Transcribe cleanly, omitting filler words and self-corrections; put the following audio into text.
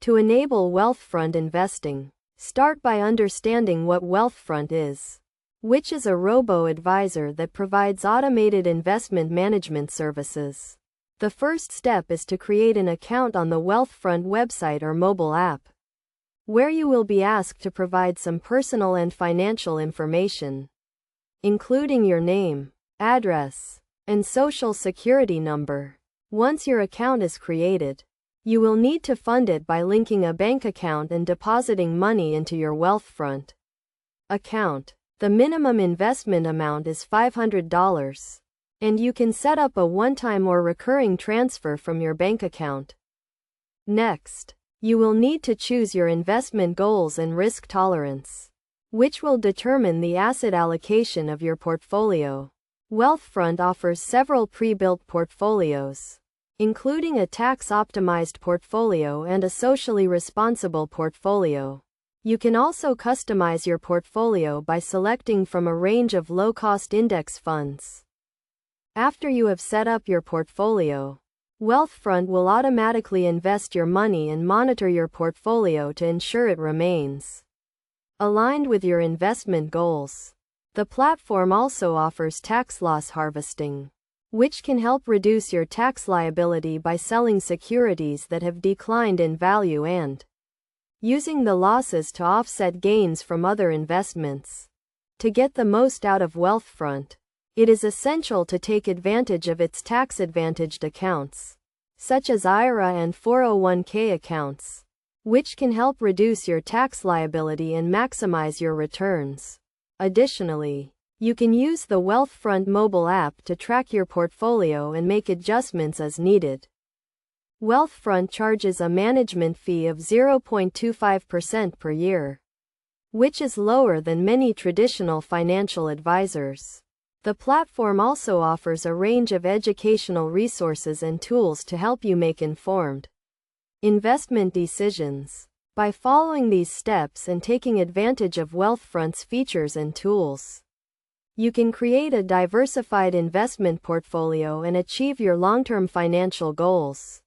To enable Wealthfront investing, start by understanding what Wealthfront is, which is a robo-advisor that provides automated investment management services. The first step is to create an account on the Wealthfront website or mobile app, where you will be asked to provide some personal and financial information, including your name, address, and social security number. Once your account is created, you will need to fund it by linking a bank account and depositing money into your Wealthfront account. The minimum investment amount is $500, and you can set up a one-time or recurring transfer from your bank account. Next, you will need to choose your investment goals and risk tolerance, which will determine the asset allocation of your portfolio. Wealthfront offers several pre-built portfolios, including a tax-optimized portfolio and a socially responsible portfolio. You can also customize your portfolio by selecting from a range of low-cost index funds. After you have set up your portfolio, Wealthfront will automatically invest your money and monitor your portfolio to ensure it remains aligned with your investment goals. The platform also offers tax loss harvesting, which can help reduce your tax liability by selling securities that have declined in value and using the losses to offset gains from other investments. To get the most out of Wealthfront, it is essential to take advantage of its tax-advantaged accounts, such as IRA and 401k accounts, which can help reduce your tax liability and maximize your returns. Additionally, you can use the Wealthfront mobile app to track your portfolio and make adjustments as needed. Wealthfront charges a management fee of 0.25% per year, which is lower than many traditional financial advisors. The platform also offers a range of educational resources and tools to help you make informed investment decisions. By following these steps and taking advantage of Wealthfront's features and tools, you can create a diversified investment portfolio and achieve your long-term financial goals.